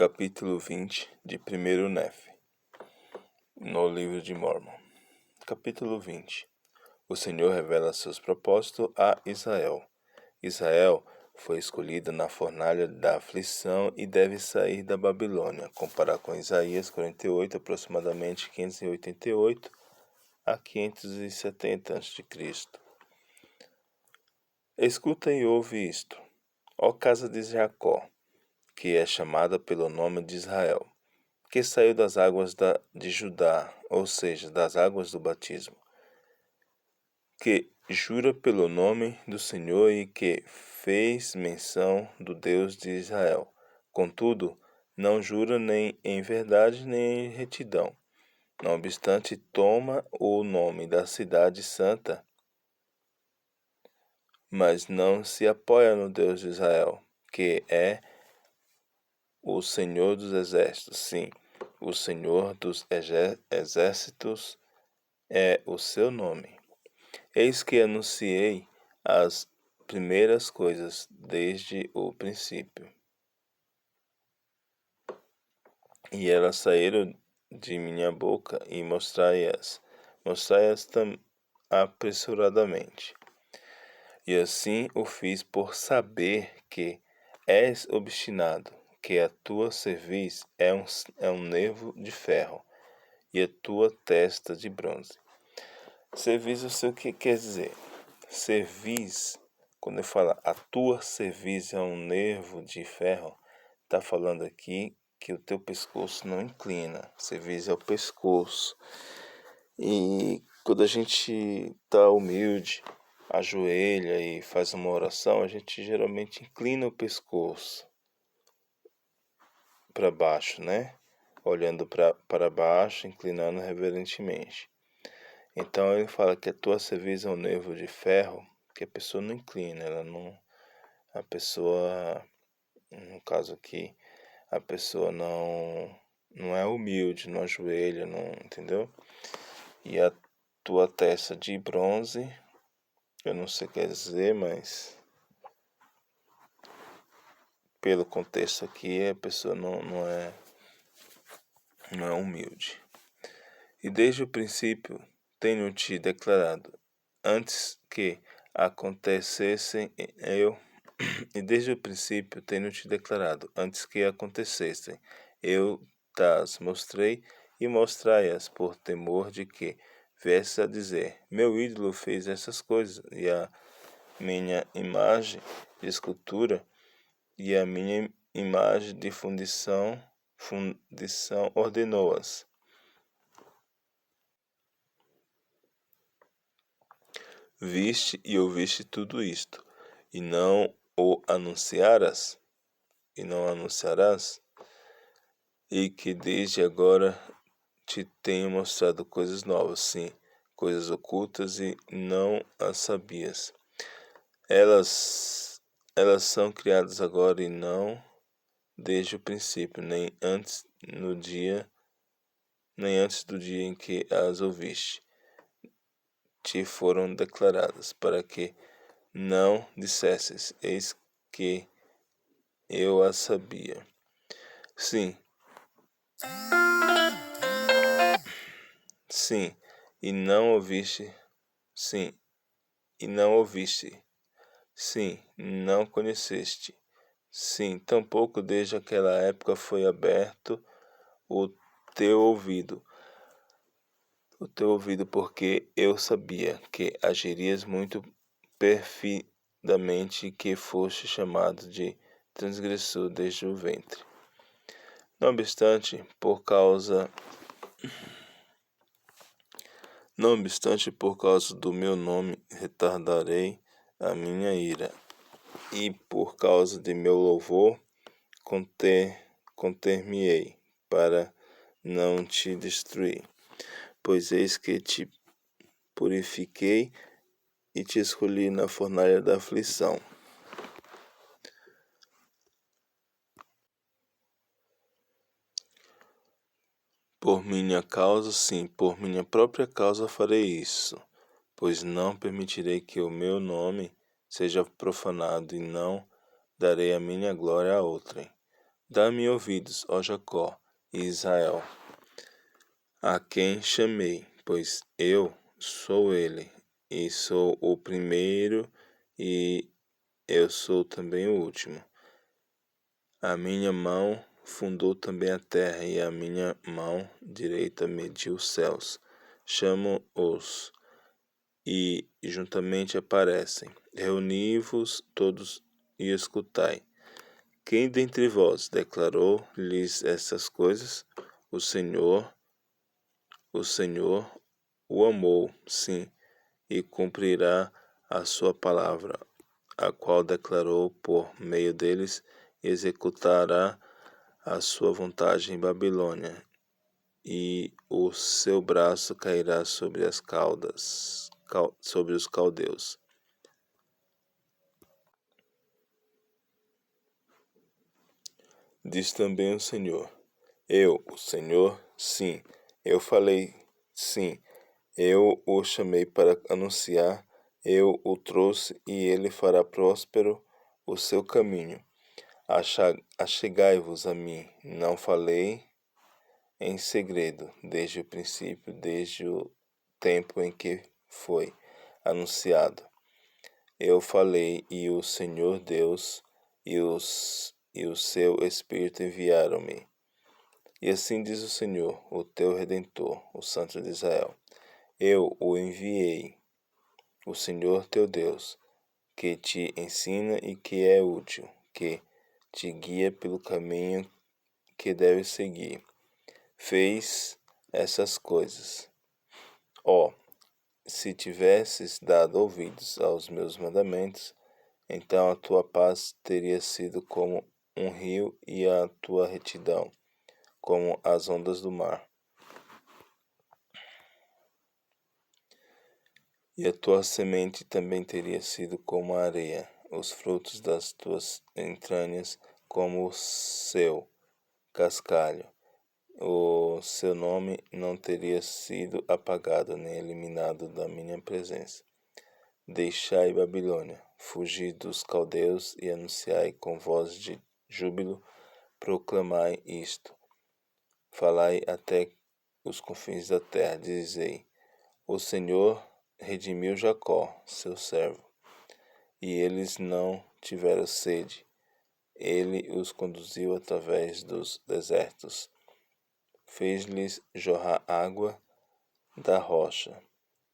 Capítulo 20 de 1º Nefe, no livro de Mórmon. Capítulo 20. O Senhor revela seus propósitos a Israel. Israel foi escolhida na fornalha da aflição e deve sair da Babilônia. Comparar com Isaías 48, aproximadamente 588 a 570 a.C. Escuta e ouve isto, ó casa de Jacó, que é chamada pelo nome de Israel, que saiu das águas de Judá, ou seja, das águas do batismo, que jura pelo nome do Senhor e que fez menção do Deus de Israel. Contudo, não jura nem em verdade nem em retidão. Não obstante, toma o nome da cidade santa, mas não se apoia no Deus de Israel, que é o Senhor dos exércitos. Sim, o Senhor dos exércitos é o seu nome. Eis que anunciei as primeiras coisas desde o princípio, e elas saíram de minha boca, e mostrai-as apressuradamente. E assim o fiz por saber que és obstinado, que a tua cerviz é um nervo de ferro, e a tua testa de bronze. Cerviz, eu sei o que quer dizer. Cerviz, quando eu falo a tua cerviz é um nervo de ferro, está falando aqui que o teu pescoço não inclina. Cerviz é o pescoço. E quando a gente está humilde, ajoelha e faz uma oração, a gente geralmente inclina o pescoço para baixo, né? Olhando para baixo, inclinando reverentemente. Então ele fala que a tua cerviz é um nervo de ferro, que a pessoa não inclina, a pessoa, no caso aqui, a pessoa não é humilde, não ajoelha, não, entendeu? E a tua testa de bronze, eu não sei o que quer dizer, mas pelo contexto aqui, a pessoa não é humilde. E desde o princípio tenho te declarado, antes que acontecessem e desde o princípio tenho te declarado, antes que acontecessem, eu tas mostrei e mostrai-as por temor de que viesse a dizer, meu ídolo fez essas coisas, e a minha imagem de escultura e a minha imagem de fundição ordenou-as. Viste e ouviste tudo isto, e não anunciarás, e que desde agora te tenho mostrado coisas novas, sim, coisas ocultas e não as sabias. Elas são criadas agora e não desde o princípio, nem antes do dia em que as ouviste, te foram declaradas, para que não dissesses, eis que eu as sabia. Sim, e não ouviste. Sim, e não ouviste. Sim, não conheceste. Sim, tampouco desde aquela época foi aberto o teu ouvido. Porque eu sabia que agirias muito perfidamente e que foste chamado de transgressor desde o ventre. Não obstante, por causa do meu nome, retardarei a minha ira, e por causa de meu louvor, conter-me-ei, para não te destruir. Pois eis que te purifiquei e te escolhi na fornalha da aflição. Por minha causa, sim, por minha própria causa farei isso, pois não permitirei que o meu nome seja profanado e não darei a minha glória a outrem. Dá-me ouvidos, ó Jacó e Israel, a quem chamei, pois eu sou ele, e sou o primeiro, e eu sou também o último. A minha mão fundou também a terra, e a minha mão direita mediu os céus. Chamo-os, e juntamente aparecem. Reuni-vos todos e escutai. Quem dentre vós declarou-lhes essas coisas? O Senhor o amou, sim, e cumprirá a sua palavra, a qual declarou por meio deles, e executará a sua vontade em Babilônia, e o seu braço cairá sobre as sobre os caldeus. Diz também o Senhor: Eu, o Senhor, sim, eu falei, sim, eu o chamei para anunciar, eu o trouxe, e ele fará próspero o seu caminho. Achegai-vos a mim, não falei em segredo, desde o princípio, desde o tempo em que foi anunciado. Eu falei, e o Senhor Deus e o seu Espírito enviaram-me. E assim diz o Senhor, o teu Redentor, o Santo de Israel: Eu o enviei, o Senhor teu Deus, que te ensina e que é útil, que te guia pelo caminho que deves seguir. Fez essas coisas. Ó, se tivesses dado ouvidos aos meus mandamentos, então a tua paz teria sido como um rio, e a tua retidão como as ondas do mar. E a tua semente também teria sido como a areia, os frutos das tuas entranhas como o seu cascalho. O seu nome não teria sido apagado nem eliminado da minha presença. Deixai Babilônia, fugi dos caldeus e anunciai com voz de júbilo, proclamai isto. Falai até os confins da terra, dizei: O Senhor redimiu Jacó, seu servo, e eles não tiveram sede. Ele os conduziu através dos desertos, fez-lhes jorrar água da rocha,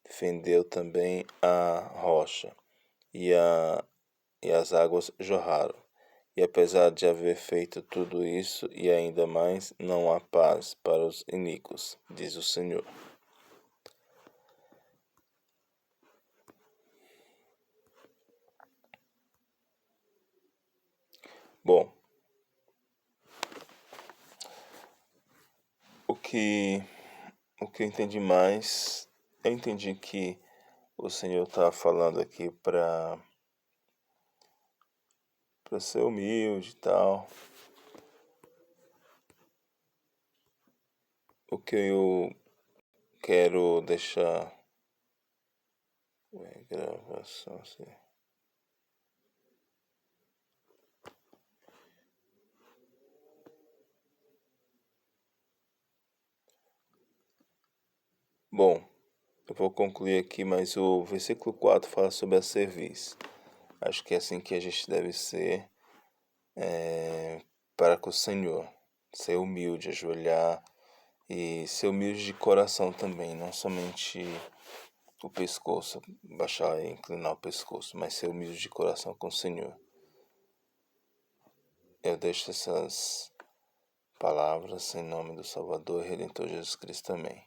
fendeu também a rocha, e as águas jorraram. E apesar de haver feito tudo isso e ainda mais, não há paz para os iníquos, diz o Senhor. Bom, o que eu entendi mais, eu entendi que o Senhor está falando aqui para ser humilde e tal. O que eu quero deixar gravação assim. Bom, eu vou concluir aqui, mas o versículo 4 fala sobre a cerviz. Acho que é assim que a gente deve ser para com o Senhor. Ser humilde, ajoelhar e ser humilde de coração também, não somente o pescoço, baixar e inclinar o pescoço, mas ser humilde de coração com o Senhor. Eu deixo essas palavras em nome do Salvador e Redentor Jesus Cristo. Amém.